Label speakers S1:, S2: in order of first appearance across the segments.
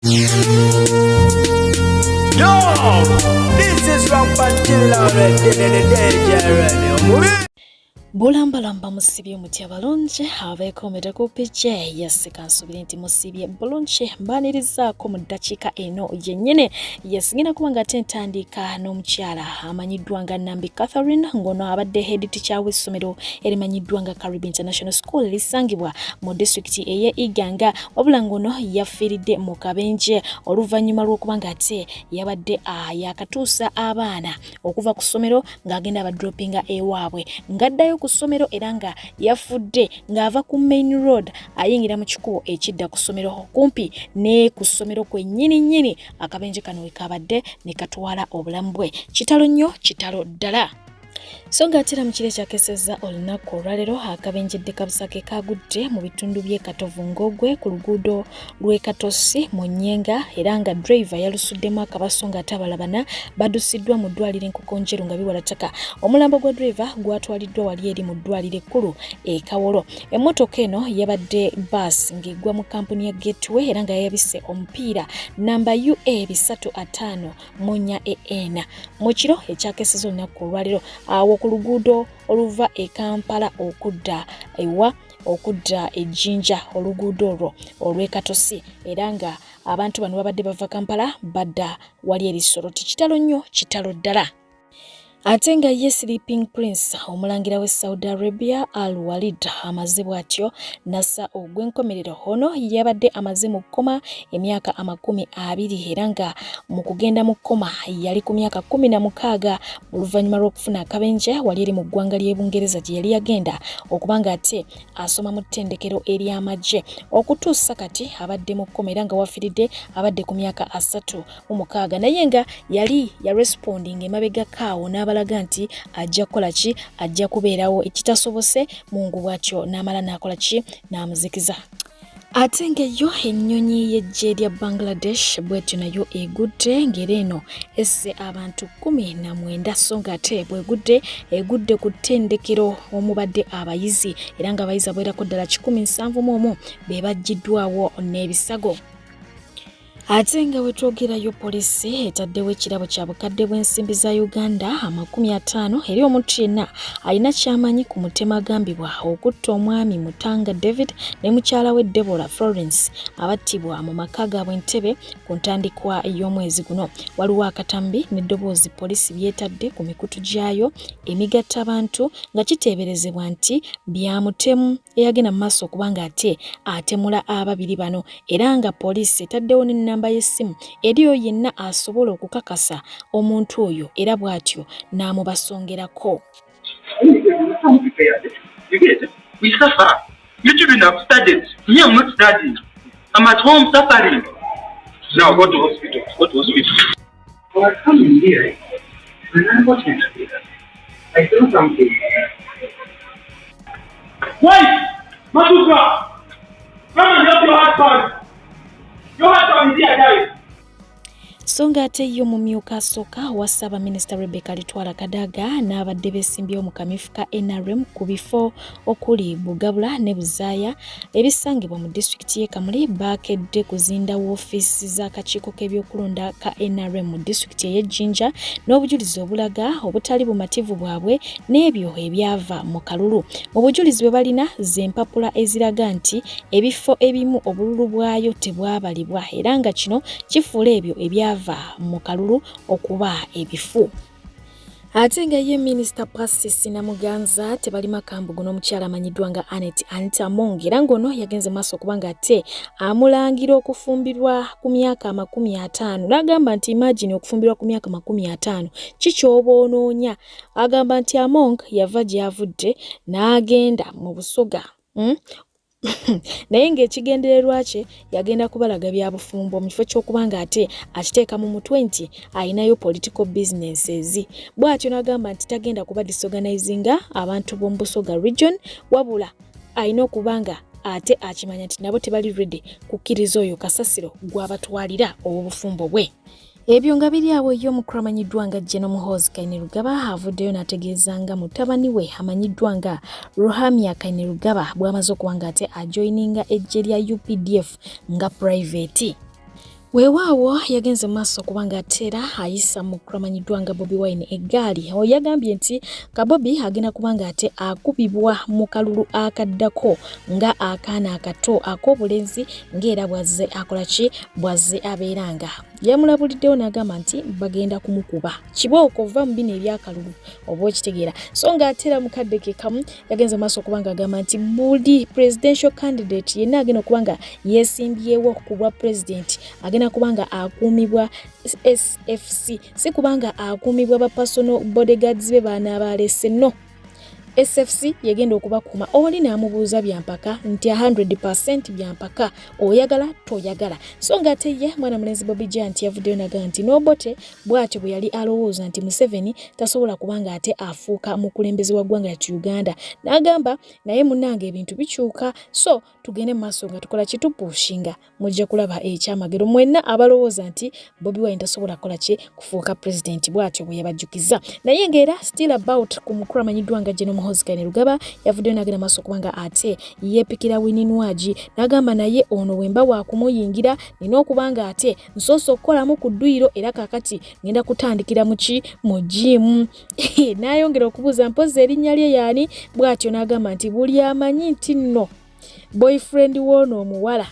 S1: Yo, this is Rampant Killer already, the DJ.
S2: Bulambalamba musibye mutya balungi abeekomera ku pije yesika nsubire nti musibye bulungi mbanirizaako mu ddakiika eno yennyini yesigina kuba nga tentandika n'omukyala amanyiddwa nga Nambi Catherine ng'ono abadde head teacher w'essomero erimanyiddwa nga Caribbean International School lisangibwa mu disitulikiti ey'e Iganga wabula ng'ono yafiiridde mu kabenje oluvannyuma lw'okuba nga ate yabadde yakatuusa abaana okuva ku ssomero ng'agenda abadropinga ewaabwe ng'addayo ku ssomero era nga yafudde ng'ava ku main road ayingira mu kikubo ekidda ku ssomero kumpi ne ku ssomero kwennyini akabenje kano we kabadde ne katwala obulamu bwe. Kitalo nnyo, kitalo ddala. So ng'atera mu kire kyakeseza olunaku olwaleero akabenjedde kabusake kagudde mu bitundu by'e Katovu Ngogwe ku luguudo lw'e Katosi mu Nnyenga era nga driver yalusuddemu akabaso ng'ate abalabana badusiddwa mu ddwaliro Nkokonjeru nga biwalataka. Omulambo gwa driver gwatwaliddwa wali eri mu ddwaliro ekkulu e Kawolo. Emmotoka eno yabadde bus ng'eggwa mu kampuni ya Gateway era nga yayabise omupiira namba UA 350 Munya EN. Mu kiro ekyakeseza olunaku olwaleero awo ku luguudo oluva e Kampala okudda e Jinja oluguudo olwo olw'e Katosi era nga abantu bano babadde bava Kampala badda wali eri Soroti. Kitalo nnyo, kitalo ddala. Ate nga ye Sleeping Prince omulangira w'e Saudi Arabia Al Walid amaze bw'atyo nassa ogw'enkomerero ono yabadde amaze mu kkoma emyaka 20 era nga mu kugenda mu kkoma yali ku myaka 16 oluvannyuma lw'okufuna akabenje wali eri mu ggwanga ly'e Bungereza gye yali yagenda okuba nga ate asoma mu ttendekero ery'amagye okutuusa kati abadde mu kkoma era nga wafiiridde abadde ku myaka 36 naye nga yali responding emabega kaawo n'abalaga nti ajja kukola ki, ajja kubeerawo ekitasobose mungu bw'atyo n'amala n'akola ki, n'amuzikiza. Ate ng'eyo ennyonyi y'eggye lya Bangladesh bw'etyo nayo egudde ng'era eno esse abantu 19 so ng'ate egudde ku ttendekero omubadde abayizi era nga abayizi abawerako ddala 171 be baggiddwawo n'ebisago. Ate nga wetwogerayo poliisi etaddewo ekirabo kya bukadde bw'ensimbi za Uganda 50 eri omuntu yenna alina kyamanyi ku mutema agambibwa okutta omwami Mutanga David ne mukyala we Deborah Florence abattibwa mu maka gaabwe Entebbe ku ntandikwa y'omwezi guno. Waliwo akatambi n'eddoboozi poliisi byetadde ku mikutu gyayo emigatta abantu nga kiteeberezebwa nti byamutemu eyagenda mu maaso okubanga ate atemula ababiri bano era nga poliisi etaddewo n'ennamba y'essimu eriyo yenna asobola okukakasa omuntu oyo era bw'atyo n'amubasongerako.
S3: We suffer. You children have studied. Me, I'm not studying. I'm at home suffering. Now go to hospital. Go to hospital. Oh, I come in here. And I'm watching it. I do something. Wait! Matuka! Come and help your husband. Your husband is here, guys.
S2: So ng'ate yo mu myuka asooka wa Ssaabaminisita Rebecca Litwala Kadaga n'abadde beesimbyewo mu kamyufu ka NRM ku bifo okuli Bugabula ne Buzaaya ebisangibwa mu disitulikiti y'e Kamuli baakedde kuzinda woofiisi z'akakiiko k'ebyokulonda ka NRM mu disitulikiti ey'e Jinja n'obujulizi obulaga obutali bumativu bwabwe n'ebyo ebyava mu kalulu. Mu bujulizi bwe balina z'empapula eziraga nti ebifo ebimu obululu bwayo tebwabalibwa era nga kino kifuula ebyo ebyava mu kalulu okuba ebifu. Ate nga ye Minisita Pacis Namuganza tebali makambugu n'omukyala amanyiddwa nga Anita Among era ng'ono yagenze maaso okuba nga ate amulangira okufumbirwa ku myaka 50 n'agamba nti imagine okufumbirwa ku myaka 50 kikyoba onoonya. Agamba nti Among yava gy'avudde n'agenda mu Busoga naye ng'ekigendererwa kye yagenda kubalaga bya bufumbo mu kifo ky'okuba nga ate akiteeka mu mutwe nti ayinayo political businesses. Bw'atyo n'agamba nti tagenda kuba disorganizinga abantu b'omu Busoga region wabula ayina okuba nga ate akimanya nti nabo tebali ready kukkiriza oyo kasasiro gw'abatwalira obufumbo bwe. Ebyo nga biri awo yo mukulu amanyiddwa nga General Muhoozi Kainerugaba avuddeyo n'ategeeza nga mutabani we amanyiddwa nga Ruhamya Kainerugaba bw'amaze okuba nga ate ajoininga eggye lya UPDF nga private. Weewaawo yagenze maaso kubanga atera ayisa mu kulamanyiddwa nga Bobi Wine eggaali. Yagambye nti Kabobi agenda kubanga ate akubibwa mu kalulu akaddako nga akaana akato ak'obulenzi ng'era bwazze akolaki bwazze abeeranga. Yamulabuliddewo n'agamba nti bagenda kumukuba kibooko ova mu bino ebyakalulu oba okitegeera. So ng'atera mukadde ke kamu yagenze maaso kubanga agamba nti buli presidential candidate yenna agenda kubanga yeesimbyewo ku bwa president agenda kubanga akuumibwa SFC si kubanga akuumibwa ba personal bodyguards be baana balese no. SFC yagenda okubakuma oli n'amubuuza byampaka nti 100% byampaka oyagala toyagala. So ng'ate ye mwana mulenzi Bobby Giant yavuddeyo n'agamba nti n'obote bw'atyo bwe yali alowooza nti Museveni tasobola kubanga ate afuuka mukulembeze wa ggwanga lyattu Uganda. N'agamba naye munnange ebintu bikyuka, so tugende mu maaso nga tukola kitupushinga mujja kulaba ekyamagero. Mwenna abalowooza nti Bobi Wine tasobola kukola ki kufuuka president bw'atyo bwe yabajjukiza. Naye ng'era still about ku mukulu amanyiddwa nga General Muhoozi Kainerugaba yavuddeyo n'agenda maaso kubanga ate yeepikira Winnie Nwagi n'agamba naye ono wemba waakumuyingira nina okubanga ate nsoosa okukolamu ku dduyiro era kaakati ngenda kutandikira mu gym. N'ayongera okubuuza mpozi erinnya lye yaani, bw'atyo n'agamba nti buli amanyi nti nno boyfriend w'ono omuwala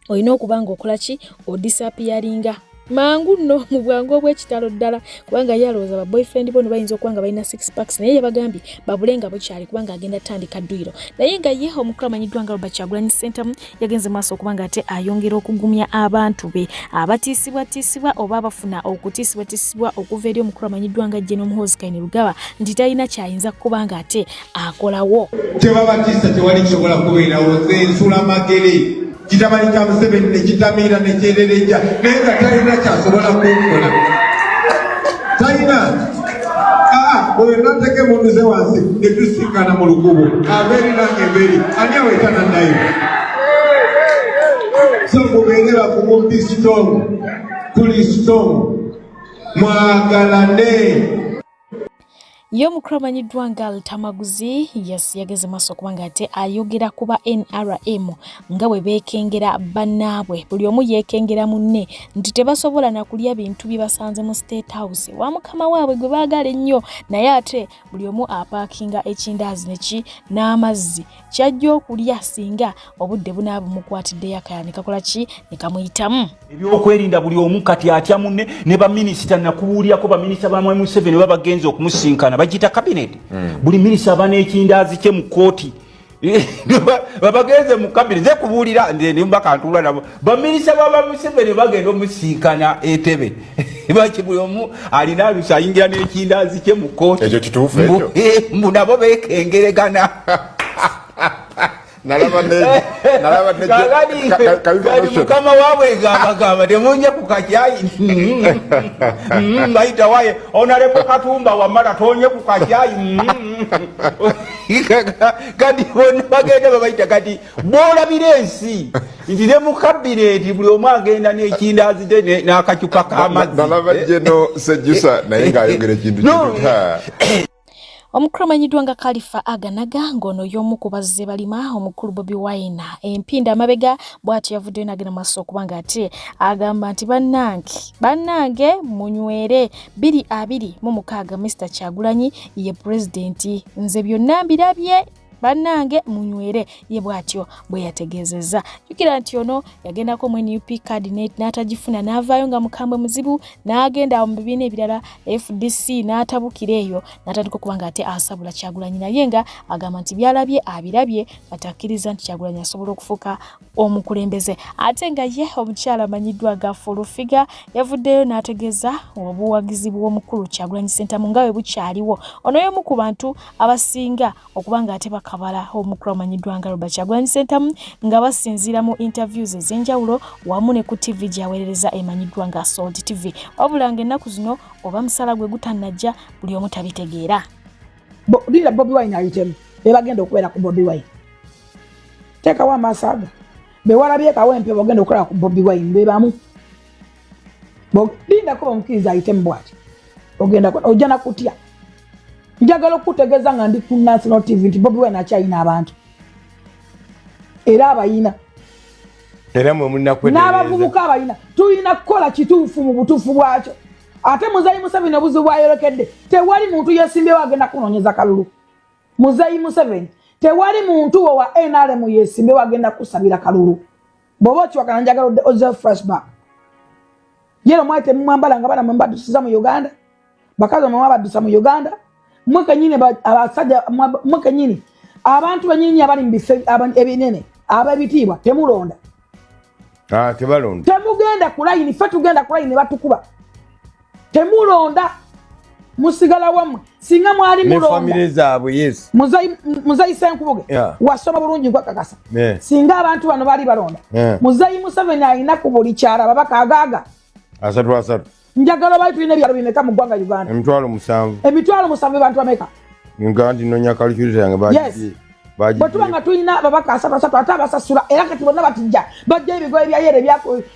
S2: olina okubanga okola ki odisappearinga mangu nno mu bwangu obw'ekitalo ddala kubanga yalowooza ba boyfriend bono bayinza okubanga balina 6 packs naye yabagambye babulenga bukyali kubanga agenda tandika dduyiro. Naye nga ye omukulu amanyiddwa nga Robert Kyagulanyi Ssentamu yagenze maaso okubanga ate ayongera okugumya abantu be abatiisibwatiisibwa oba abafuna okutiisibwatiisibwa okuva eri omukulu amanyiddwa nga General Muhoozi Kainerugaba nti talina kyayinza kubanga ate akolawo.
S4: Tebabatiisa tewali kisobola kubeerawo nze nsula magere kitamani kya Museveni ne kitamiira ne kyerereja naye nga talina kyasobola kukola. Talina oyo nateke munduze wansi ne tusinkana mu lukubo abeerera ng'emberi ani awetana nayo. So mubeerera kumumpi strong kuli strong mwagalane.
S2: Yo mukulu amanyiddwa nga Altamaguzi yageze maaso kubanga ate ayogera kuba NRM nga bwe beekengera bannaabwe buli omu yeekengera munne nti tebasobola na kulya bintu bibasanze mu State House wa mukama waabwe gwe baagala ennyo naye ate buli omu apaakinga ekindaazi neki n'amazzi kyajja okulya singa obudde bunaaba mukwatiddeyo akaya ne kakola ki ne kamuyitamu.
S5: Ebyokwerinda buli omu kati atya munne ne baminisita nakubuulyako baminisita ba Museveni babagenze okumusinkana bagita cabinet. Buli minisita aba n'ekindaazi kye mu kooti babagenze mu cabinet ze kubuulira nze mbaka ntula nabo baminisita ba Museveni bagenda omusinkana etebe baki buli omu alina alusa ayingira n'ekindaazi kye mu kooti.
S6: Ekyo kituufu ekyo
S5: nabo beekengeregana. Mukama waabwe gamba temunye ku kakyayi bayita waye Honorable Katumba wamala tonye ku kakyayi kati bonna bagenda babayita kati boolabira ensi nti ne mu kabineti buli omu agenda n'ekindaazi n'akacupa k'amazzi.
S6: Nalaba Jeno Sejjusa naye ng'ayogera ekintu kiruta.
S2: Omukulu amanyiddwa nga Khalifa Aganaga ng'ono y'omu ku bazze balima omukulu Bobi Wine empinda amabega bw'atyo yavuddeyo n'agenda maaso okubanga ate agamba nti bannange munywere 2026 Mr. Kyagulanyi ye pulezidenti nze byonna mbirabye bannange munywere ye bw'atyo bwe yategeezezza. Jjukira nti ono yagendako mu NUP card n'atagifuna n'avaayo nga mukambwe muzibu n'agenda mu bibiina ebirala FDC n'atabukira eyo n'atandika okubanga ate asabula Kyagulanyi naye nga agamba nti byalabye abirabye atakkiriza nti Kyagulanyi asobola okufuuka omukulembeze. Ate nga ye omukyala amanyiddwa nga Fulufiga yavuddeyo n'ategeeza obuwagizi bw'omukulu Kyagulanyi Ssentamu nga bwe bukyaliwo. Ono y'omu ku bantu abasinga okubanga ate kabala omukulu amanyiddwa nga Robert Kyagulanyi Ssentamu nga basinziira mu interviews ez'enjawulo wamu ne ku TV gyaweerereza emanyiddwa nga Salt TV. Wabula ng'ennaku zino oba musala gwe gutannajja buli omu tabitegeera.
S7: Lira Bobi Wine ayitemu be bagenda okubeera ku Bobi Wine. Teekawo amaaso ago be walabyekawo empe bagenda okukola ku Bobi Wine be bamu. Lindako omukkiriza ayitemu bw'ati ogenda ojja na kutya. Njagala okutegeeza nga ndi ku National TV nti Bobi Wine akyalina abantu era abayina
S8: era mwe munnakwedde
S7: n'abavubuka abalina tulina kukola kituufu mu butuufu bwakyo ate Muzeeyi Museveni obuzibu bwayolekedde tewali muntu yeesimbyewo agenda kunoonyeza kalulu Muzeeyi Museveni tewali muntu wo wa NRM yeesimbyewo agenda kusabira kalulu bw'oba okiwakana njagala oze flashback yero mwaite mwambala nga bana mwembadusiza mu Uganda bakazi mwe badusa mu Uganda mweke nyine abasajja mweke nyine abantu banyinyi abali mbife ebinene ababitiibwa temulonda
S8: tebalonda
S7: temugenda ku line fe tugenda ku line batukuba temulonda musigala wamwe singa mwali mulonda
S8: ne family zaabwe yes
S7: Muzeeyi Senkubuge wasoma bulungi kwa kakasa singa abantu bano bali balonda Muzeeyi Museveni alina ku buli kyala babaka agaaga
S8: asatu
S7: njagala bali tulina ebyalo bimeka mu ggwanga Uganda
S8: emitwalo
S7: 7 bantu ameka
S8: ngandi nonya calculate yange baji
S7: bwetubanga tulina babaka asatu ate abasasula era kati bonna batijja bajja ebigoye byayere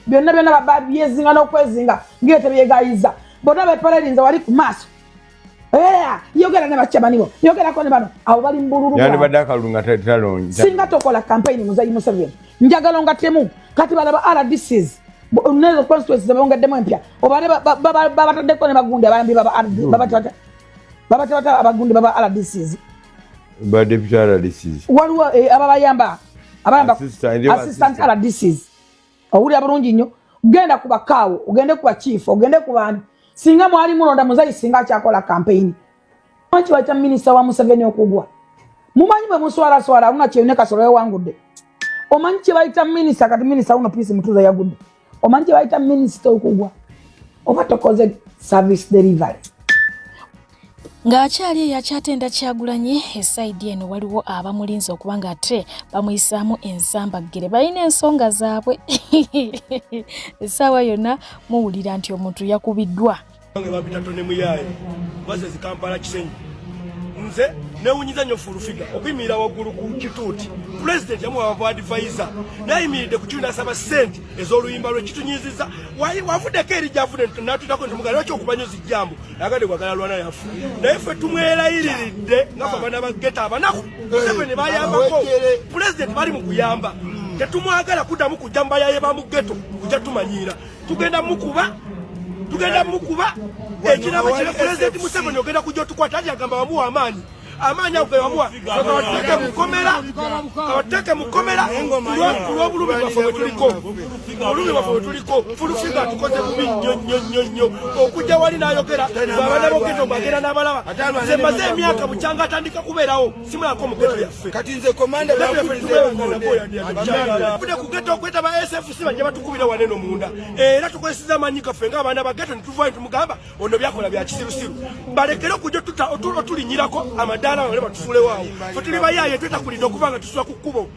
S7: byonna byezinga n'okwezinga ngete byegayiza bonna bepalerinza wali ku maaso yogera ne bakyamani bo yogerako ne bano abo bali mbululu
S8: yandi badde akalunga talonda
S7: singa tokola campaign Muzeeyi Museveni njagala ngatemu kati balaba RDCs nezo constituencies zabongaddemu empya obale babataddeko ne bagundi abayambi babatata abagundi baba RDCs
S8: ba deputy RDCs
S7: waliwo abayamba assistant RDCs owuli abalungi nnyo genda ku bakaawo ogende ku bachief ogende ku bandi singa mwali mulonda Muzeeyi singa akyakola campaign manchi waita minister wa Museveni okugwa mumanyi bwe muswala una kyene kasolo yawangudde omanyi kye bayita minister kati minister uno peace mutuza yagudde omanyi kye bayita minister okugwa oba tokoze service delivery
S2: ng'akyali yakyatenda Kyagulanyi esaidi eno waliwo abamulinze okuba nga ate bamuyisaamu ensambaggere balina ensonga zaabwe essaawa yonna muwulira nti omuntu yakubiddwa
S1: babitantone muyaye bazezi Kampala Kisenyi nze newunyiza nnyo fulufiga okuyimira waggulu ku kituuti president yamuwa advisor nayimiridde ku 17 ez'oluyimba lwe kitunyiziza wavuddeko eri gyavudde natutako nti mugala lwaki okubanyuza ijjambo agadde gwagala lwana yafu naye ffe tumwerayiridde nga fe abaana bageta abanaku Museveni bayambako president bali mu kuyamba tetumwagala kuddamu kujja mbayaye bamugeto kujja tumanyiira tugenda mukuba ekirabo kya president Museveni ogenda kujja otukwata ati agamba bamuwa amaanyi ago bamuwa abateke mukomera kulw'obulumi bwaffe bwe tuliko fulufiga tukoze bubi nnyo okujja wali n'ayogera abaana bogeto bagenda n'abalaba nze maze emyaka bukyanga atandika kubeerawo simulako omugeto yaffe kati nze komanda bude kugeto okwetaba SFC bajja batukubira waneno munda era tukozesa amanyi gaffe ng'abaana bageto nituvayo tumugamba ono byakola bya kisirusiru balekere okujja otulinyirako amadala wale batufule wao fotili bayaye tweta kulida okuvanga tusula ku kkubo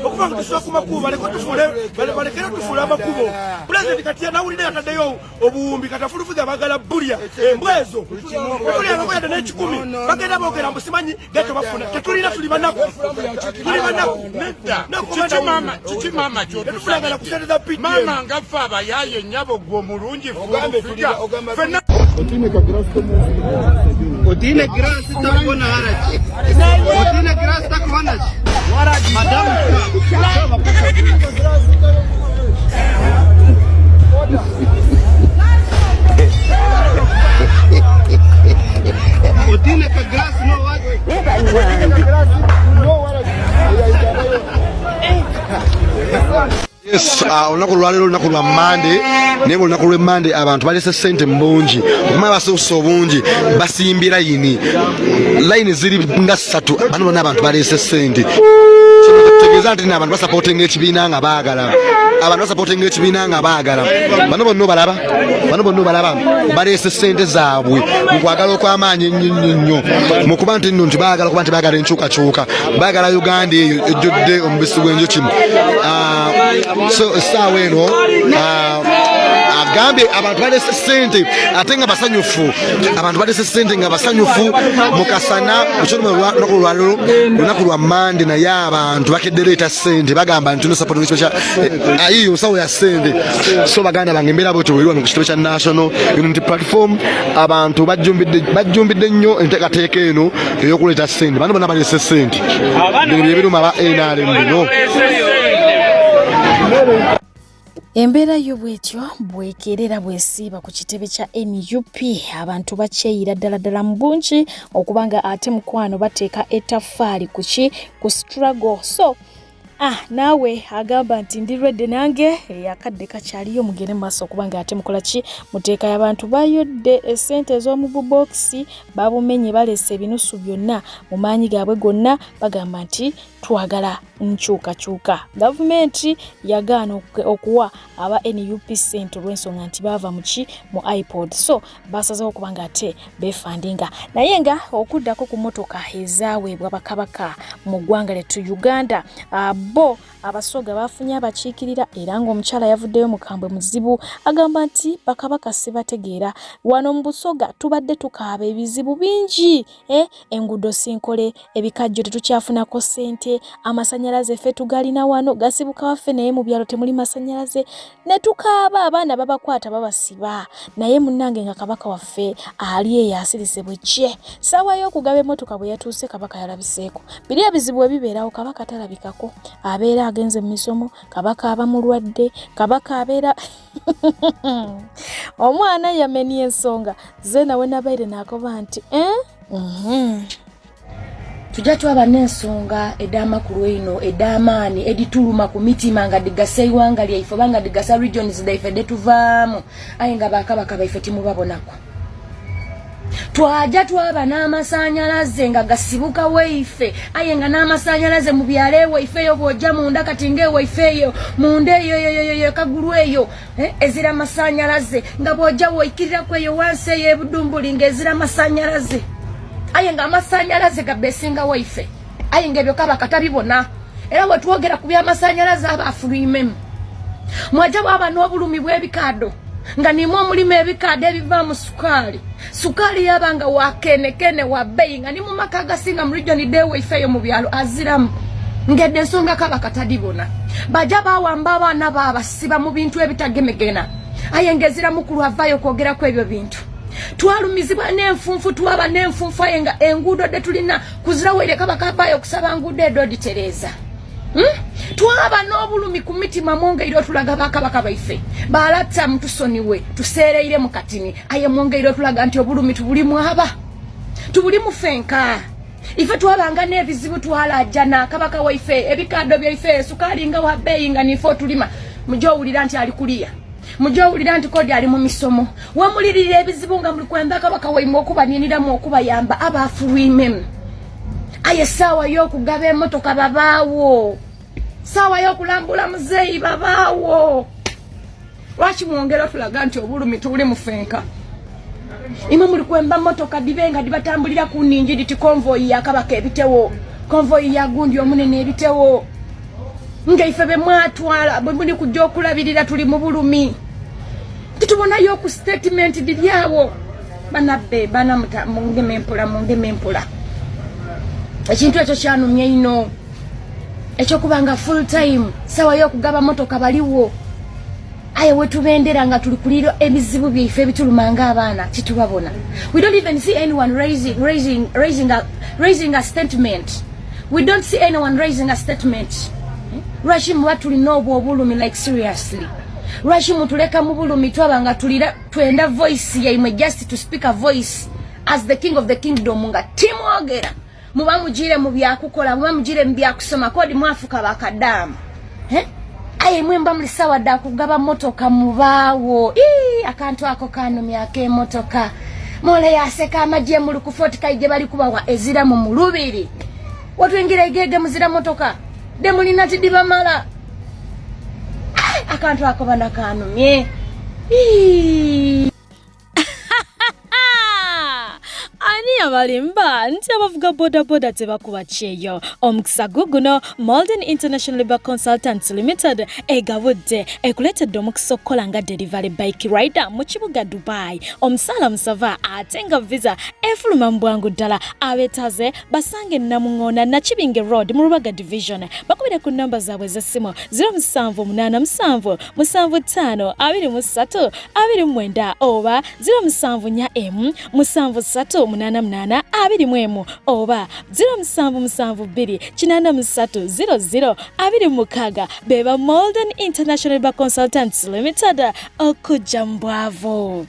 S1: okuvanga tusula ku makubo baleko tufule balekere tufule amakubo president kati yanawulire yataddeyo obuwumbi katafulufuza bagala bulya embwezo tuli abakoyada n'ekikumi bagenda boogera mbu simanyi geto bafuna tetulina tuli banaku
S9: kiki mama kyotufulagala
S1: kutereza piti
S9: mama ngafa abayaye nnyabo gwe omulungi fulufiga
S3: Odine grâce takubona haraji. Odine grâce takubona haraji. Madame Odine ka grâce no haraji.
S10: Yes, olunaku lwalero olunaku lwa Monday naye olunaku lwe Monday abantu balese ssente mbungi okumanya basuusa obungi basimbye layini ziri nga 3 bano bonna abantu balese ssente tegeeza nti abantu basapootinga ekibiina nga baagala bano bonna obalaba balese ssente zaabwe mu kwagala okw'amaanyi ennyo mu kuba nti nno nti baagala enkyukakyuka baagala Uganda eyo ejjudde omubisi gw'enjuki so essaawa eno agambye abantu balese ssente ate nga basanyufu mukasana olunaku lwalero lunaku lwa Monday naye abantu bakedde leeta ssente bagamba nti nosapota ayiyo nsawo ya ssente so baganda bange embeera bwetyo bweri wano ku kitebe kya National Unity Platform abantu bajjumbidde nnyo enteekateeka eno ey'okuleeta ssente bano bonna balese ssente bino bye biruma aba NRM bino
S2: Embeera y'obwetyo bwekeerera bwesiiba ku kitebe kya NUP abantu bakyeyira ddala mu bungi okubanga ate mukwano bateeka ettaffaali ku struggle. So naawe agamba nti ndi ready nange akadde kakyaliyo mugende mu maaso okubanga ate mukola ki muteekayo abantu bayodde essente ez'omu bubokisi babumenye balese ebinusu byonna mu maanyi gaabwe gonna bagamba nti twagala nkyukakyuka. Gavumenti yagaana okuwa aba NUP ssente olw'ensonga nti baava mu iPod. So basazeho okubanga ate befandinga naye nga okuddako ku motoka ezaaweebwa bakabaka mu ggwanga lettu Uganda bo abasoga bafunye abakiikirira era ng'omukyala yavuddeyo mukambwe muzibu agamba nti bakabaka sibategeera wano mu Busoga tubadde tukaaba ebizibu bingi enguudo sinkole ebikajjo tetukyafunako ssente amasanyalaze ffe tugalina wano gasibuka waffe naye mu byalo temuli masanyalaze ne tukaaba abaana babakwata babasiba naye munnange nga kabaka waffe ali eyo asirise bwekye ssaawa y'okugaba emmotoka bwe yatuuse kabaka yalabiseeko biri ebizibu ebibeerawo kabaka talabikako abeera agenze mu misomo kabaka aba mulwadde kabaka abeera omwana yamenya ensonga ze nawe nabaire nakoba nti tujja twaba n'ensonga ed'amakulu eno ed'amaani edituluma ku mitima nga digasa iwanga lyaife oba nga digasa regions daife detuvaamu aye nga bakabaka baife timubabonako twaja twaba n'amasanyalaze nga gasibuka waife aye nga n'amasanyalaze mu byalo ewaife eyo bw'ojja munda kati ng'ewaife eyo munda eyo kagulu eyo ezira masanyalaze nga bw'ojja woikiriraku eyo wansi eyo ebudumbuli ng'ezira masanyalaze aye nga amasanyalaze gabesinga waife aye nga ebyo kabaka tabibona era bwe twogera ku by'amasanyalaze abaafulwimemu mwajja bwaba n'obulumi bw'ebikaado nga nimwo mulimu ebikaado ebiva mu sukaali yabanga wakenekene wa bbeeyi nga ni mu maka agasinga mu region d'ewaife eyo mu byalo aziramu ngedde ensonga kabaka tadibona bajja bawamba abaana baabasiba mu bintu ebitagemegena aye ng'eziramu ku lwavaayo kwogeraku ebyo bintu twalumizibwa n'enfunfu twaba n'enfunfu aye nga enguudo de tulina kuziraweire kabaka avaayo okusaba nguudo edo ditereeza twaba n'obulumi ku mitima mwongeire otulaga bakabaka baife balatta mutusoniwe tuseereire mu katini aye mwongeire otulaga nti obulumi tubulimu aba tubulimu fenka ife twabanga n'ebizibu twalajja n'akabaka waife ebikaado byaife sukaali nga wa bbeeyi nga nife otulima mujowulira nti ali kuliya mujowulira nti kodi ali mu misomo wamulirira ebizibu nga muli kwenda kabaka waimu okubaniniramu okubayamba abaafulwimemu aye saawa y'okugaba emmotoka babaawo saawa y'okulambula muzeeyi babaawo lwaki mwongera otulaga nti obulumi tubuli mu fenka imwe muli kwemba mmotoka dibe nga dibatambulira ku nningi diti konvoyi ya kabaka ebitewo konvoyi ya gundi omunene ebitewo ngaife be mwatwala bwe muli kujja okulabirira tuli mu bulumi titubonayo ku statement diryawo banabbe banamuta mungeme mpula ekintu ekyo kyanumye ino ekyokubanga full time sawa y'okugaba motoka baliwo aye wetubendera nga tuli kuliro ebizibu byaife ebitulumanga abaana kitubabona. We don't even see anyone raising a statement. We don't see anyone raising a statement. Lwaki muba tulina obulumi like seriously? Lwaki mutuleka mu bulumi twabanga tulira twenda voice yaimwe just to speak a voice as the king of the kingdom nga timwogera muba mujire mu byakukola muba mujire mu byakusoma kodi mwafuka bakadamu aye mwemba muli sawa da kugaba motoka mubaawo akantu ako kanumya ake motoka mole yaseka amajje mu lukufoti kaije bali kubawa ezira mu mulubiri watwengira igege muzira motoka demulina tidiba mala akantu ako bana kanumye ani abalimba nti abavuga bodaboda tebakuba kyeyo omukisa guguno Malden International Labour Consultants Limited egabudde ekuletedde omukisa okukola nga delivery bike rider mu kibuga Dubai omusala musava ate nga visa efuluma mu bwangu ddala abetaze basange Namuŋŋoona Nakibinge Road mu Rubaga Division bakubire ku namba zaabwe z'essimu 0787 75 23 29 oba 0740 73 0882 oba 0772 beba Molden International Bar Consultants Limited okujambwavo.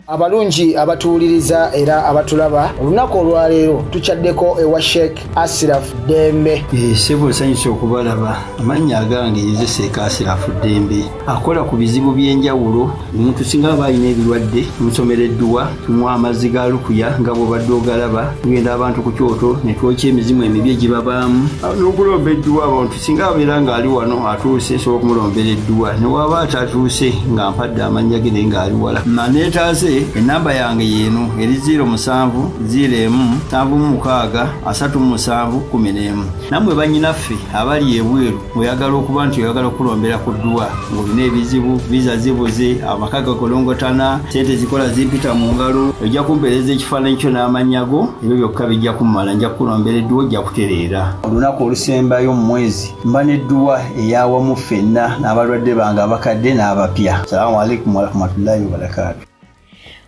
S11: Abalungi abatuuliriza era abatulaba olunaku olwaleero tuchaddeko ewa Sheikh Ashraf Dembe.
S12: Sebo sanyusa okubalaba amannya agange Seeka Ashraf Dembe akola ku bizibu by'enjawulo. Omuntu singa aba alina ebirwadde tumusomereddwa, tumuwa amazzi ga lukuya nga bw'obadde ogalaba, tugenda abantu ku kyoto ne twokya emizimu emibi egibabaamu n'okulomba edduwa. Abantu singa abeera ng'ali wano atuuse sobola okumulombera edduwa, ne waba atatuuse nga mpadde amannya ge naye ng'ali wala. Naneetaase enamba yange yeno eri 0707763711. Namwe bannyinaffe abali ebweru oyagala okuba nti oyagala okulombera ku dduwa ng'olina ebizibu, viza zibuze, amaka gakolongotana, sente zikola zimpita mu ngalo, ojja kumpeereza ekifaananyi kyo n'amannya go, ebyo byokka bijja kummala. Nja kukulombera edduwa, ojja kutereera. Olunaku olusembayo mu mwezi mba n'edduwa eyawamu ffenna n'abalwadde bange abakadde n'abapya. Salaamu alaikum warahmatullahi wabarakatuh.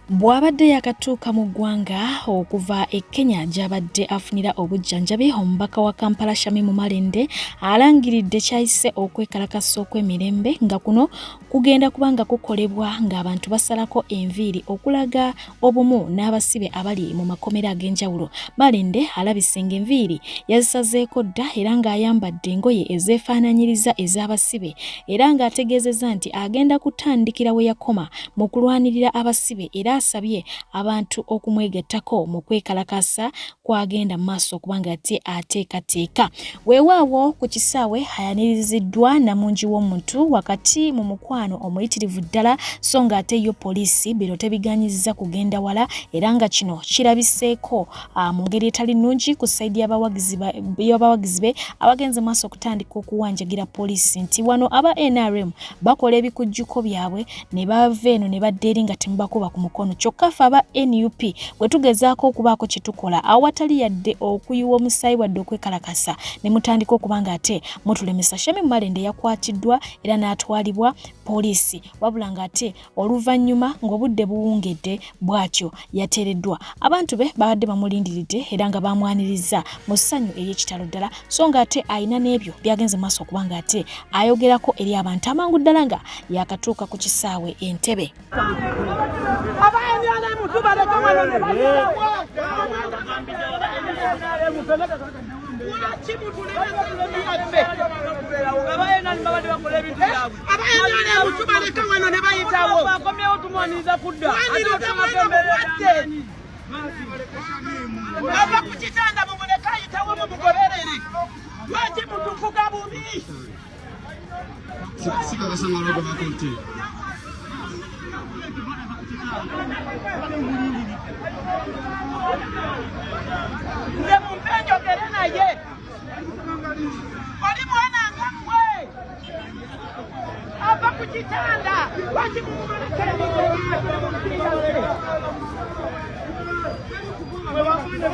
S2: Bwabadde yakatuuka mu ggwanga okuva e Kenya gy'abadde afunira obujjanjabi, omubaka wa Kampala Shamimu Malende alangiridde kyayise okwekalakasa okw'emirembe nga kuno kugenda kubanga kukolebwa ng'abantu basalako enviiri okulaga obumu n'abasibe abali mu makomera ag'enjawulo. Malende alabise ng'enviiri yazisazeeko dda era ng'ayambadde engoye ezeefaananyiriza ez'abasibe era ng'ategeezezza nti agenda kutandikira we yakoma mu kulwanirira abasibe era asabye abantu okumwegettako mu kwekalakasa kwagenda maaso kubanga ate ateekateeka. Weewaawo ku kisaawe hayaniriziddwa namungi w'omuntu wakati mu mukwano omuyitirivu ddala so nga ate yo poliisi biro tebiganyiza kugenda wala era nga kino kirabiseeko mu ngeri etali nnungi ku sayidi y'abawagizi be abagenze maaso okutandika okuwanjagira poliisi nti wano aba NRM bakola ebikujjuko byabwe ne bava eno ne badda eri nga temubakuba ku mukono. Kyokka ffe aba NUP bwe tugezaako okubaako kye tukola awatali yadde okuyiwa omusaayi wadde okwekalakasa ne mutandika okuba nga ate mutulemesa. Shamimu Malende yakwatiddwa era n'atwalibwa poliisi wabula ng'ate oluvannyuma ng'obudde buwungedde bw'atyo yateereddwa. Abantu be babadde bamulindiridde era nga bamwaniriza mu ssanyu ery'ekitalo ddala so ng'ate ayina n'ebyo byagenze maaso okuba ng'ate ayogerako eri abantu amangu ddala nga yakatuuka ku kisaawe Entebbe.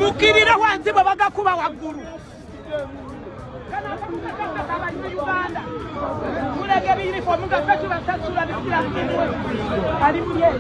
S7: Mukirira wansi babagakuba waggulu. Muleke birifomu nga basasula bisira ali muye.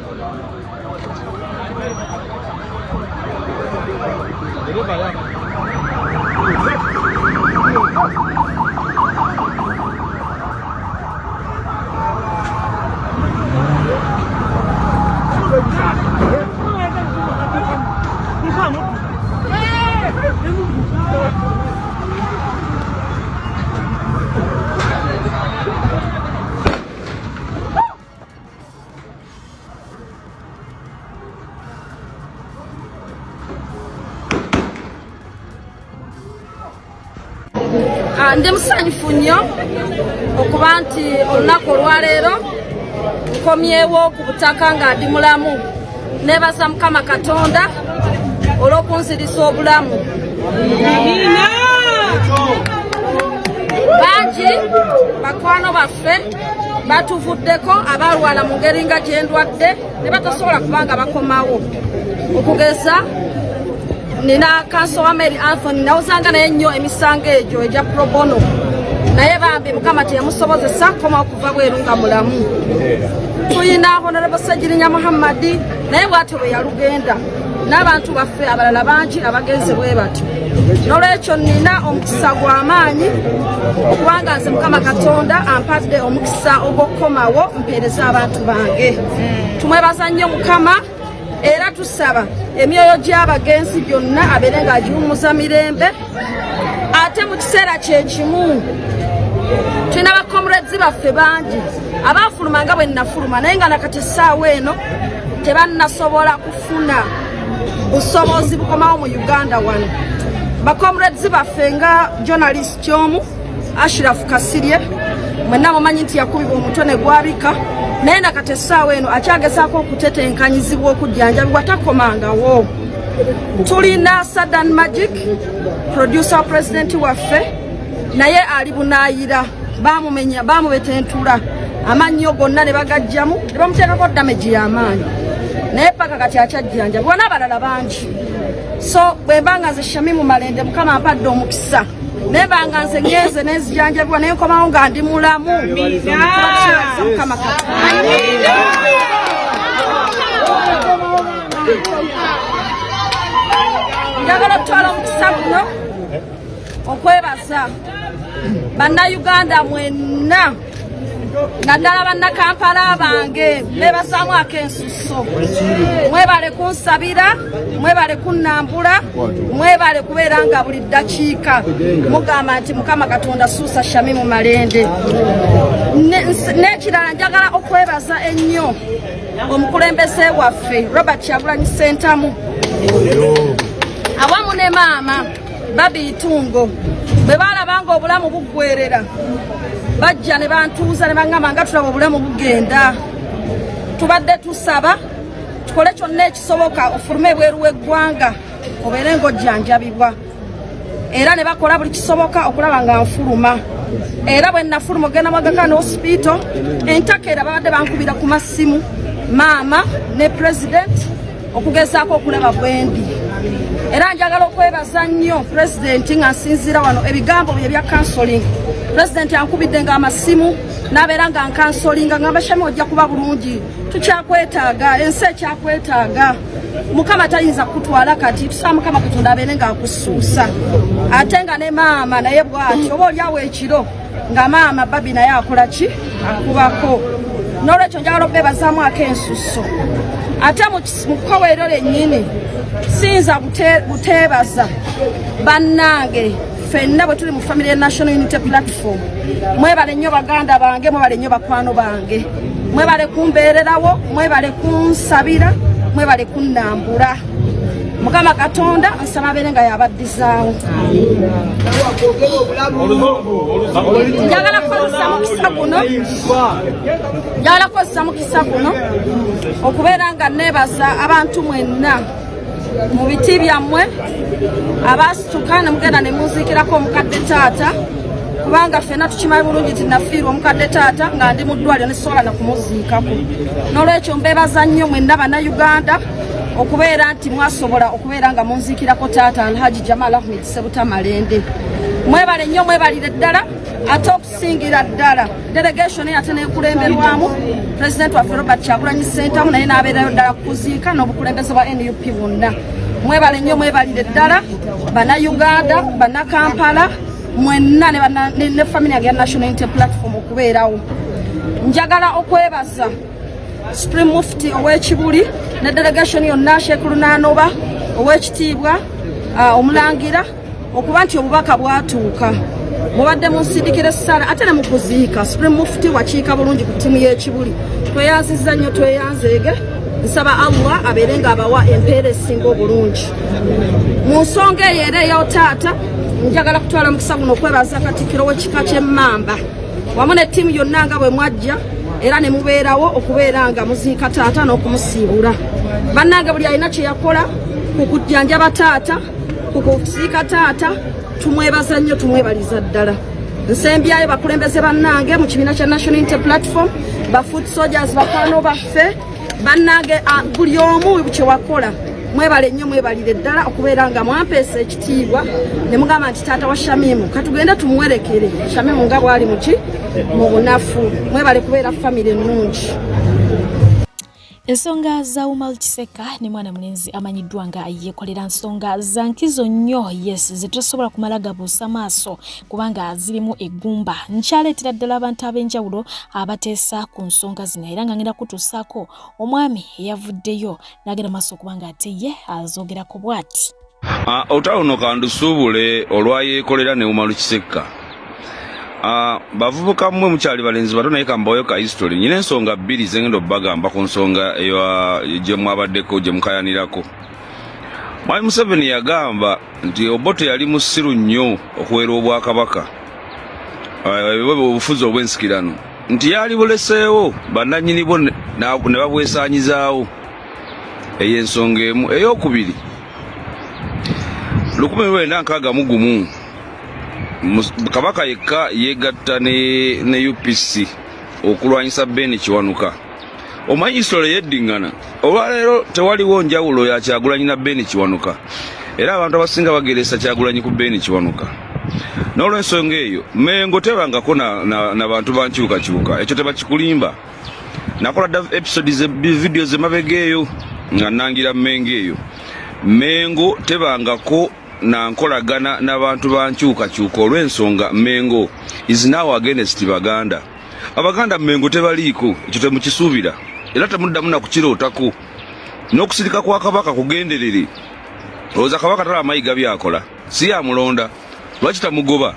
S13: Ndi musanyufu nnyo okuba nti olunaku olwaleero nkomyewo ku butaka nga ndi mulamu. Neebaza Mukama Katonda olw'okunzirisa obulamu. Bangi bakwano baffe batuvuddeko abalwala mu ngeri nga gye ndwadde ne batasobola kubanga bakomawo. Okugeza nina kanso wa Mary Anthony nawuzanga naye nnyo emisango egyo egya pro bono naye bambi Mukama teyamusobozesa koma okuva bweru nga mulamu. Tuyina Honorable Ssegirinya Muhammad naye bw'atyo bwe yalugenda n'abantu baffe abalala bangi abagenzi bwe batyo n'olwekyo nina omukisa gw'amaanyi okubanga nze Mukama Katonda ampadde omukisa ogw'okukomawo mpeereza abantu bange tumwebaza nnyo Mukama era tusaba emyoyo gy'abagenzi gyonna abeere ng'agiwummuza mirembe ate mu kiseera kyekimu tulina bakomrades baffe bangi abaafuluma nga bwe nnafuluma naye nga nakati essaawa eno tebannasobola kufuna busobozi bukomawo mu Uganda wano bakomrades baffe nga journalist omu Ashraf Kasirye mwenna mumanyi nti yakubibwa omutwe ne gwabika naye nakati essaawa eno akyagezaako okutetenkanyizibwa okujjanjabibwa takomangawo tulina Sadan Magic producer president waffe naye ali bunaayira bamubetentula amannyo gonna ne bagajjamu ne bamuteekako damage y'amaanyi naye paka kati akyajjanjabibwa n'abalala bangi so bwe mbanga nze Shamimu Malende Mukama ampadde omukisa naye mbanga nze ngenze n'ezijanjabibwa naye nkomawo nga ndi mulamu Mukama njagala okutwala omukisa guno okwebaza bannayuganda mwenna naddala bannakampala bange beebasaamu ak'ensusso mwebale kunsabira mwebale kunnambula mwebale kubeera nga buli ddakiika mugamba nti Mukama Katonda suusa Shamimu Malende n'ekirala njagala okwebaza ennyo omukulembeze waffe Robert Kyagulanyi Ssentamu awamu ne maama Babi Itungo bwe baalabanga obulamu buggwerera bajja ne bantuuza ne baŋŋamba nga tulaba obulamu bugenda tubadde tusaba tukole kyonna ekisoboka ofulume ebweru w'eggwanga obeere ng'ojjanjabibwa era ne bakola buli kisoboka okulaba nga nfuluma era bwe nnafuluma ogenda Mwagakano hospital entakera babadde bankubira ku masimu maama ne president okugezaako okulaba bwendi era njagala okwebaza nnyo president nga nsinzira wano ebigambo bye bya counseling president yankubidde nga amasimu n'abeera nga nkansolinga ngamba Shamimu ojja kuba bulungi tukyakwetaaga ensi ekyakwetaaga Mukama tayinza kutwala kati tusaba Mukama Katonda abeere nga akusuusa ate nga ne maama naye bw'atyo oba oliawo ekiro nga maama Babi naye akola ki akubako n'olwekyo njagala okubebazaamu ak'ensusso ate mu kkoweero lyennyini sinza buteebaza bannange ffenna bwe tuli mu family ya National Unity Platform mwebale nnyo baganda bange mwebale nnyo bakwano bange mwebale kumbeererawo mwebale kunsabira mwebale kunnambula Mukama Katonda nsaba abeere nga yabaddizaawo njagala kukozesa mukisa guno okubeera nga neebaza abantu mwenna mu biti byammwe abasituka ne mugenda ne munziikirako omukadde taata kubanga ffenna tukimanyi bulungi nti nafiirwa omukadde taata nga ndi mu ddwaliro ne sobola na kumuziikako n'olwekyo mbeebaza nnyo mwenna bannayuganda okubeera nti mwasobola okubeera nga munziikirako taata Alhaji Jamal Ahmed Sebuta Malende mwebale nnyo mwebalire ddala ate okusingira ddala delegation ate neekulemberwamu president waffe Robert Kyagulanyi Ssentamu naye n'abeerayo ddala kuziika n'obukulembeze bwa NUP bonna mwebale nnyo mwebalire ddala bannayuganda bannakampala mwenna ne family ya National Unity Platform okubeerawo njagala okwebaza Supreme Mufti ow'Ekibuli ne delegation yonna Sheikh Lunanoba ow'ekitiibwa omulangira okuba nti obubaka bwatuuka mubadde munsindikira essala ate ne mukuziika Supreme Mufti wakiika bulungi ku ttiimu y'Ekibuli tweyanzizza nnyo tweyanzeege nsaba Allah abeere ng'abawa empeera esinga obulungi mu nsonga eyo era ey'otaata njagala kutwala mukisa guno okwebaza Katikkiro w'ekika ky'Emmamba wamu ne ttiimu yonna nga bwe mwajja era ne mubeerawo okubeera nga muziika taata n'okumusiibula bannange buli alina kye yakola ku kujjanjaba taata ku kusiika taata tumwebaza nnyo tumwebaliza ddala nsembyayo bakulembeze bannange mu kibiina kya National Unity Platform ba foot soldiers bakwano baffe bannange buli omu kye wakola mwebale nnyo mwebalire ddala okubeera nga mwampeesa ekitiibwa ne mugamba nti taata wa Shamimu katugende tumuwerekere Shamimu nga bwali muki mu bunafu mwebale kubeera family ennungi
S2: Ensonga za Umar Kiseka ni mwana mlenzi amanyiddwa nga yekolera nsonga za nkizo nnyo zitosobola kumala gabuusa maaso kubanga zirimu eggumba. Nkyaleetera ddala abantu ab'enjawulo abateesa ku nsonga zino era nga ngenda kutuusaako omwami eyavuddeyo n'agenda maaso kubanga ate ye azoogerako bw'ati.
S14: Otawuno kandusuubule olwayeekolera ne Umar Kiseka. Bavubuka mmwe mukyali balenzi bato naye kambayo ka history. Nyina ensonga bbiri zengenda obbagamba ku nsonga gye mwabaddeko gye mukayanirako. Mwami Museveni yagamba nti Obote yali musiru nnyo okuweera obwakabaka obufuzi obw'ensikirano nti yali buleseewo bannannyini bo ne babwesaanyizaawo. Eyo ensonga emu. Ey'okubiri 1961 Kabaka yekka yegatta ne UPC okulwanyisa Ben Kiwanuka. Omanyi history yeddingana. Olwaleero tewaliwo njawulo ya Kyagulanyi na Ben Kiwanuka. Era abantu abasinga bageresa Kyagulanyi ku Ben Kiwanuka. N'olw'ensonga eyo Mengo tebangako na bantu bankyukakyuka. Ekyo tebakikulimba. Nakola episodes videos emabegeeyo nga nangira Mengo eyo. Mengo tebangako na nkolagana n'abantu bankyukakyuka olw'ensonga Mengo is now against Baganda. Abaganda Mengo tebaliiko, ekyo temukisuubira era temuddamu na kukirootako. N'okusirika kwa Kabaka kugenderere. Olowooza Kabaka tala Mayiga byakola si yamulonda. Lwaki tamugoba?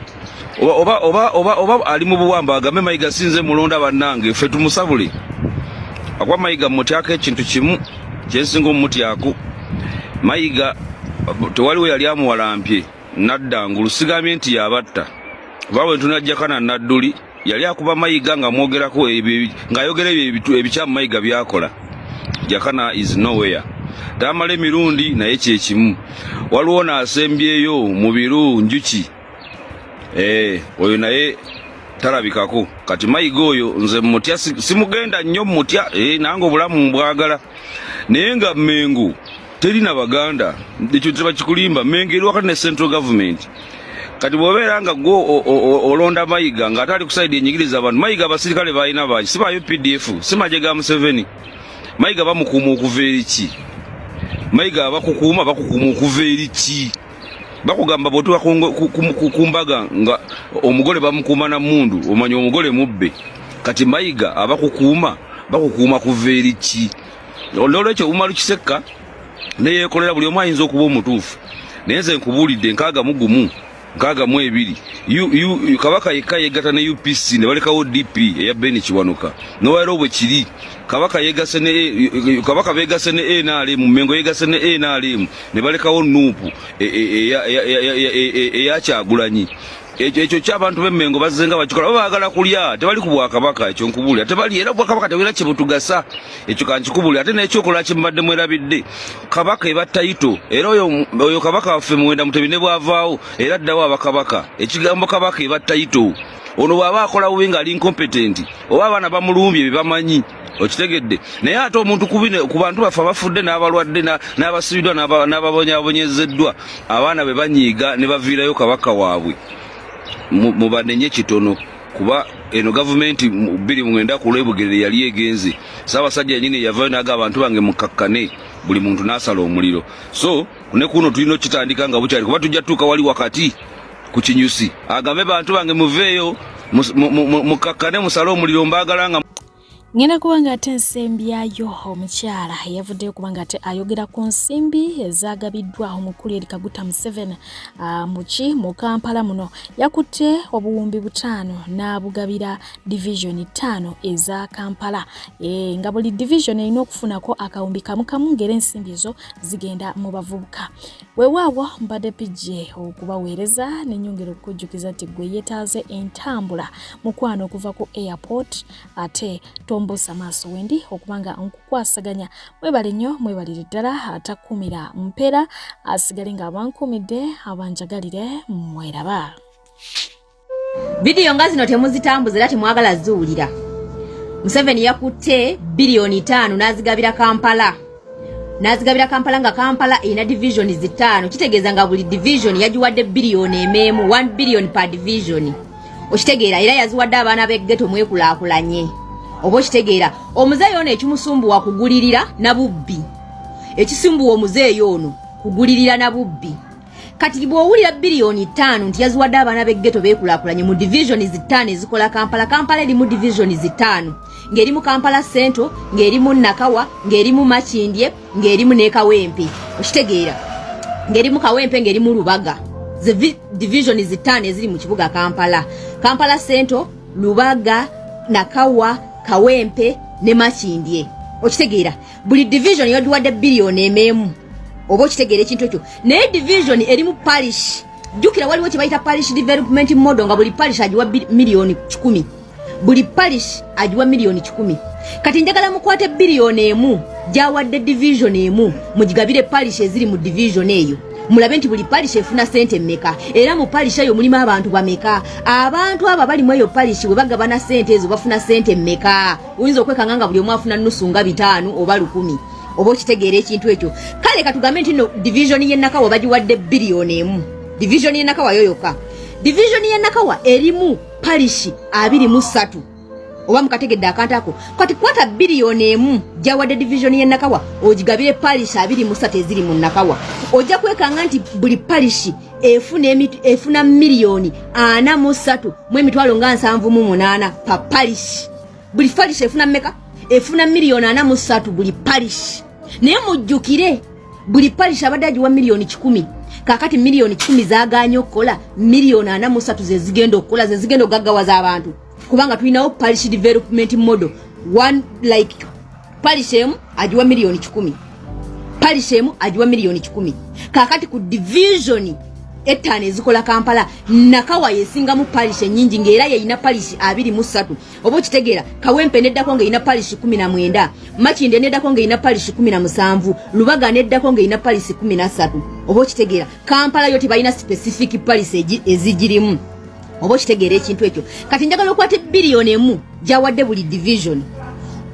S14: Oba ali mu buwamba agambe Mayiga sinze mulonda bannange ffe tumusabule. Akwa Mayiga mutyako ekintu kimu kyensinga omumutyako. Mayiga tewaliwo yali amuwalampye naddangulu sigambye nti yabatta. Bawe tunajjakana nadduli yali akuba Mayiga nga mwogerako ng'ayogera ebikyamu Mayiga byakola. Jakana is nowhere. Tamale mirundi naye kyekimu. Waliwo n'asembyeyo mu biru njuki. Oyo naye talabikako. Kati Mayiga oyo nze mutya simugenda nnyo mutya nange obulamu mbwagala. Naye nga Mengo terina Baganda ekyo tebakikulimba. Mengo eri wakati ne central government. Kati bw'obeera nga gwo olonda Mayiga ng'atali kusaidi enyigiriza abantu. Mayiga abasirikale balina baki si ba UPDF si maje ga Museveni. Mayiga bamukuuma okuva eri ki? Mayiga bakukuuma okuva eri ki? Bakugamba bw'otuuka ku mbaga nga omugole bamukuuma na mmundu omanya omugole mubbe. Kati Mayiga abakukuuma bakukuuma kuva eri ki? Olw'ekyo Umar Kiseka neyeekolera buli omu ayinza okuba omutuufu. Naye nze nkubuulidde 61 62 Kabaka yekka yegatta ne UPC ne balekawo DP eya Ben Kiwanuka. N'olwaleero bwe kiri Kabaka beegase ne NRM Mengo yeegase ne NRM ne balekawo nuupu eya Kyagulanyi. Ekyo ky'abantu b'Emmengo bazzenga bakikola babaagala kulya tebali ku Bwakabaka. Ekyo nkubuulira tebali era Bwakabaka tebulira kye butugasa. Ekyo kankikubuulira ate n'ekyokola kimbadde mwerabidde Kabaka eba tayito era oyo Kabaka waffe Muwenda Mutebi ne bwavaawo era addawo Abakabaka. Ekigambo Kabaka eba tayito ono bw'aba akola bubi ng'ali incompetent oba abaana bamulumbye bye bamanyi okitegedde. Naye ate omuntu ku bantu baffe abafudde n'abalwadde n'abasibiddwa n'ababonyaabonyezeddwa abaana be banyiiga ne baviirayo Kabaka waabwe mubanenye kitono kuba eno gavumenti 2009 ku Lwebugerere yali egenze. Ssaabasajja yennyini yavayo n'aga abantu bange mukakkane buli muntu n'asala omuliro. So ne kuno tulina okitandika nga bukyali kuba tujja tuuka wali wakati ku Kinyusi agambe bantu bange muveeyo mukakkane musale omuliro mbaagala nga
S2: ngenda kuba nga ate ensimbi yayo omukyala yavuddeyo kuba nga ate ayogera ku nsimbi ezagabiddwa omukulu eri Kaguta Museveni mu Kampala muno. Yakutte obuwumbi 5 n'abugabira division 5 eza Kampala nga buli division erina okufunako akawumbi kamu ngera ensimbi ezo zigenda mu bavubuka. Weewaawo mbadde pijje okubaweereza n'ennyongera okujjukiza nti gwe yeetaaze entambula mukwano okuva ku airport ate mbosa maaso wendi okubanga nkukwasaganya. Mwebale nnyo mwebalire ddala atakumira mpera asigale nga abankumidde abanjagalire mweraba.
S15: Video nga zino temuzitambuza era temwagala zuwulira. Museveni yakutte bilioni 5 n'azigabira Kampala. Nga Kampala ina division 5 kitegeeza nga buli division yagiwadde bilioni ememu 1 billion per division. Okitegeera era yaziwadde abaana b'eggeto mwekulaakulanye. oba okitegeera omuzeeyi ono ekimusumbuwa kugulirira na bubbi ekisumbuwa omuzeeyi ono kugulirira na bubbi kati bw'owulira biliyoni 5 nti yaziwadde abaana b'eggeto beekulaakulanye mu divisioni 5 ezikola Kampala eri mu divisioni 5 ng'erimu Kampala Central ng'erimu Nakawa ng'erimu Makindye ng'erimu ne Kawempe okitegeera ng'erimu Kawempe ng'erimu Lubaga ze divisioni 5 eziri mu kibuga Kampala Central Lubaga Nakawa Kawempe ne Makindye okitegeera buli division yodiwadde biliyoni ememu oba okitegeera ekintu ekyo naye division eri mu parish jjukira waliwo kye bayita parish development model nga buli parish agiwa miliyoni 10 buli parish agiwa miliyoni 10 kati njagala mukwate biliyoni emu gyawadde division emu mugigabire parish eziri mu division eyo mulabe nti buli parish efuna sente mmeka era mu parish eyo mulimu abantu bameka abantu abo bali mu eyo parish bwe bagabana sente ezo bafuna sente mmeka oyinza okwekanga nga buli omu afuna nusu nga 5 oba 10 oba okitegeera ekintu ekyo kale katugambe nti no division y'e Nakawa bagiwadde biliyoni emu division y'e Nakawa yoyoka division y'e Nakawa erimu parish 23 oba mukategedde akantu ako kati kwata biliyoni emu gyawadde division y'e Nakawa ogigabire parish 23 eziri mu Nakawa ojja kwekanga nti buli parish efuna miliyoni 43 mu emitwalo nga 78 pa parish buli parish efuna mmeka efuna miliyoni 43 buli parish naye mujjukire buli parish abadde agiwa miliyoni 10 kakati miliyoni 10 zaganye okukola miliyoni 43 zezigenda okukola zezigenda okugaggawaza abantu kubanga tulinawo parish development model one like parish emu agiwa miliyoni 10 parish emu agiwa miliyoni 10 kakati ku division etane ezikola Kampala Nakawa yesinga mu parish nyingi ngera yina parish 23 obo kitegeera Kawempe neddako nga ina parish 19 Makindye neddako nga ina parish 17 Lubaga neddako nga ina parish 13 obo kitegeera Kampala yote balina specific parish ezigirimu obo kitegeera ekintu ekyo kati njagala okwate biliyoni emu gyawadde buli division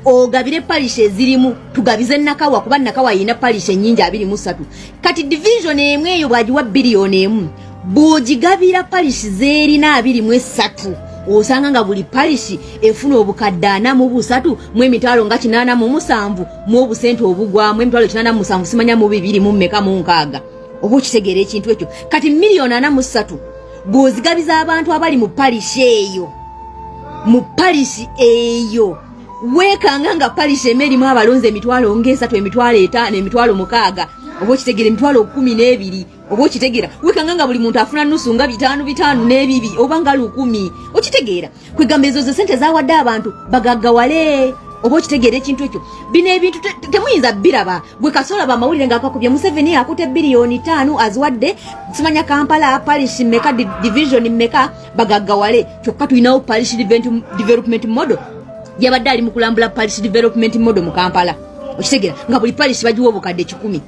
S15: ogabire parish ezirimu tugabize Nakawa kuba Nakawa yina parish nyingi 23 kati division emwe eyo bwagiwa biliyoni emu bugigabira parish zerina 23 osanga nga buli parish efuna obukadde 43 mu emitwalo nga 87 mu obusente obugwamu emitwalo 87 simanya mu 2 mu mmeka mu nkaaga obo kitegeera ekintu ekyo kati miliyoni 43 bwozigabiza abantu abali mu parish eyo wekanga nga parish emerimu abalonze emitwalo ng'esatu emitwalo 5 emitwalo 6 obo kitegeera emitwalo 12 obo kitegeera wekanga nga buli muntu afuna nusu nga 5 n'ebibi oba nga 10 okitegeera kwegamba ezo ze sente zawadde abantu bagaggawale obo kitegeera ekintu ekyo bino ebintu temuyinza biraba gwe kasola bamawulire nga akakubye Museveni akute biliyoni 5 aziwadde simanya Kampala parish meka division meka bagaggawale kyokka tulinawo parish development model yabadde ali mu kulambula parish development model mu Kampala okitegeera nga buli parish bagiwa obukadde 10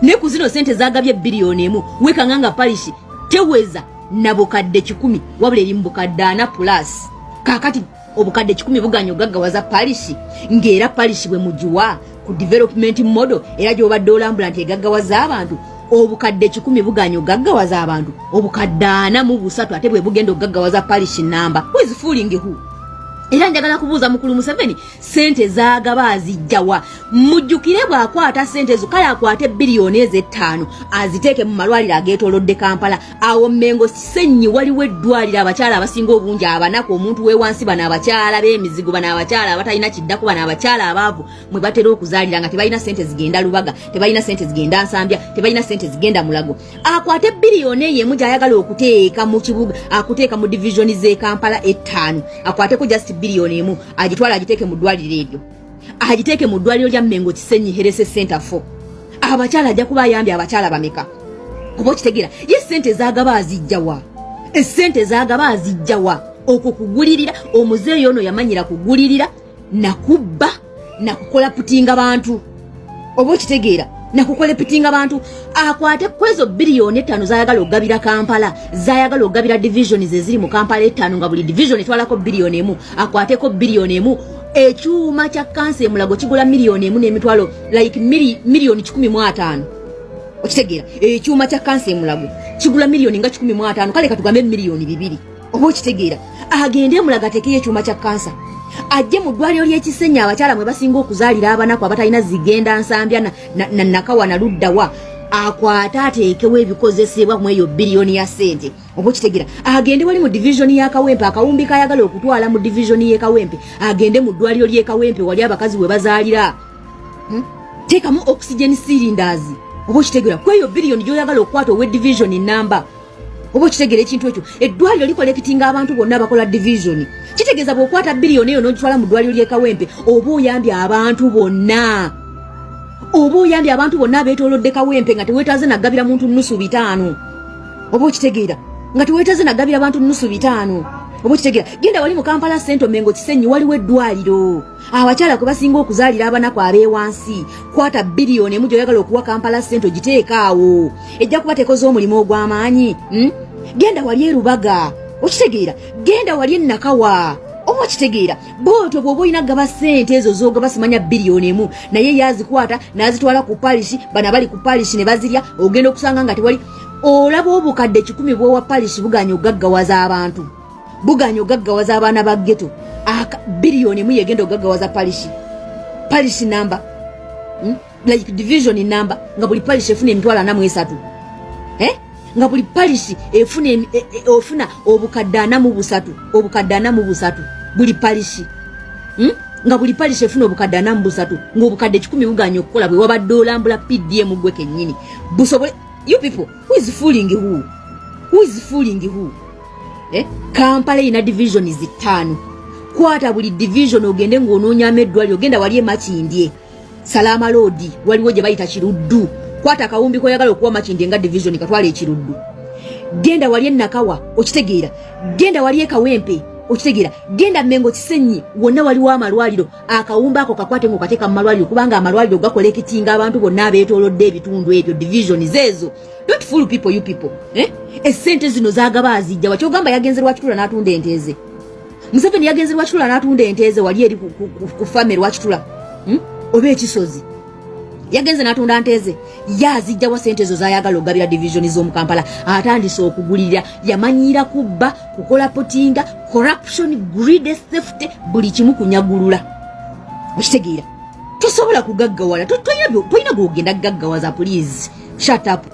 S15: ne ku zino sente zagabye biliyoni emu wekanga nga parish teweza na bukadde 10 wabula eri mu bukadde 4 plus kakati obukadde 10 buganyo gaggawaza parish ngera parish bwe mujiwa ku development model era gyobadde olambula nti egaggawaza abantu obukadde 10 buganyo gaggawaza abantu obukadde 4 mu 3 ate bwe bugenda ogaggawaza parish namba who is fooling who era njagala kubuuza mukulu Museveni sente zaagaba azijjawa mujjukire bw'akwata sente zo kale akwate biliyoni eze5 aziteeke mu malwaliro ageetoolodde Kampala awo Mmengo Kisenyi waliwo eddwaliro abakyala abasinga obungi abanaku omuntu weewansi bano abakyala b'emizigo bano abakyala abatalina kiddako bano abakyala abaavu mwe batera okuzaalira nga tebalina sente zigenda Lubaga tebalina sente zigenda Nsambya tebalina sente zigenda Mulago akwate biliyoni eyo emu gy'ayagala okuteeka mu kibuga akuteeka mu divisioni z'e Kampala 5 akwateko just biliyoni emu agitwala agiteeke mu ddwaliro eryo agiteeke mu ddwaliro lya Mmengo Kisenyi Herese Center 4 abakyala ajja kuba ayambye abakyala bameka oba okitegeera ye sente zaagaba azijjawa esente zaagaba azijjawa okwo kugulirira omuzeeyi ono yamanyira kugulirira nakubba nakukola putinga bantu oba okitegeera nakukola putinga bantu akwate kwezo biliyoni 5 zayagala ogabira Kampala zayagala ogabira divisions eziri mu Kampala 5 nga buli division etwalako biliyoni emu akwateko biliyoni emu ekyuma kya kansa Mulago kigula miliyoni emu n'emitwalo like miliyoni 15 okitegeera ekyuma kya kansa Mulago kigula miliyoni nga 15 kale katugambe miliyoni 2 oba okitegeera agende Mulago atekeyo ekyuma kya kansa ajje mu ddwaliro ly'Ekisenyi abakyala mwe basinga okuzaalira abanako abatalina zigenda nsambya na nakawa na luddawa akwata ateekewo ebikozesebwa mu eyo biliyoni ya sente oba okitegeera agende wali mu divisioni ya Kawempe akawumbi kayagala okutwala mu divisioni y'e Kawempe agende mu ddwaliro ly'e Kawempe wali abakazi we bazaalira teekamu oxygen cylinders oba okitegeera ku eyo biliyoni gy'oyagala okukwata owe divisioni namba oba okitegeera ekintu ekyo eddwaliro likolekitinga abantu bonna abakola divisioni kitegeeza bw'okwata biliyoni eyo n'ogitwala mu ddwaliro ly'e Kawempe oba oyambye abantu bonna oba oyambye abantu bonna abeetoolodde Kawempe nga teweetaaze nagabira muntu nnusu 5 oba okitegeera nga teweetaaze nagabira abantu nnusu 5 oba okitegeera genda wali mu Kampala Central Mengo Kisenyi waliwo eddwaliro abakyala kwe basinga okuzaalira abanako ab'ewansi kwata biliyoni emu gy'oyagala okuwa Kampala Central giteekaawo ejja kuba tekoze omulimu ogw'amaanyi genda wali e Rubaga okitegeera genda wali e Nakawa oba okitegeera bwotyo bw'oba olina gaba ssente ezo z'ogaba simanya biliyoni emu naye yazikwata n'azitwala ku palishi bana bali ku palishi ne bazirya ogenda okusanga nga tewali olaba obukadde 10 bw'owa palishi buganya ogaggawaza abantu buganya ogaggawaza abaana ba ghetto biliyoni emu yegenda ogaggawaza palishi namba like division namba nga buli palishi efuna emitwalo 43 nga buli palishi efuna obukadde 43 buli palishi nga buli palishi efuna obukadde 43 ng'obukadde 10 buganya okukola bwe wabadde olambula PDM gwe kennyini busobole you people who is fooling who Kampala ina divisioni 5 kwata buli division ogende ng'onoonyama eddwaliro ogenda wali e Makindye Salama Road waliwo gye bayita Kiruddu kwata akawumbi koyagala okuwa Makindye nga division katwala ekiruddu genda wali e Nakawa okitegeera genda wali e Kawempe okitegeera genda Mengo Kisenyi wonna waliwo amalwaliro akawumba ako kakwate ng'okateeka mu malwaliro kubanga amalwaliro gakolekitinga abantu bonna abeetoolodde ebitundu ebyo divisioni zeezo don't fool people you people essente zino zaagaba azijja wakyogamba yagenze Lwakitula n'atunda ente ze Museveni yagenze Lwakitula n'atunda ente ze wali eri ku fame Lwakitula oba ekisozi yagenze n'atunda ente ze yazijja wa sente zo zaayagala ogabira divisioni z'omu Kampala atandise okugulirira yamanyira kubba kukola potinga corruption greed theft buli kimu kunyagulula okitegeera tosobola kugaggawala toyina gw'ogenda gaggawaza please shut up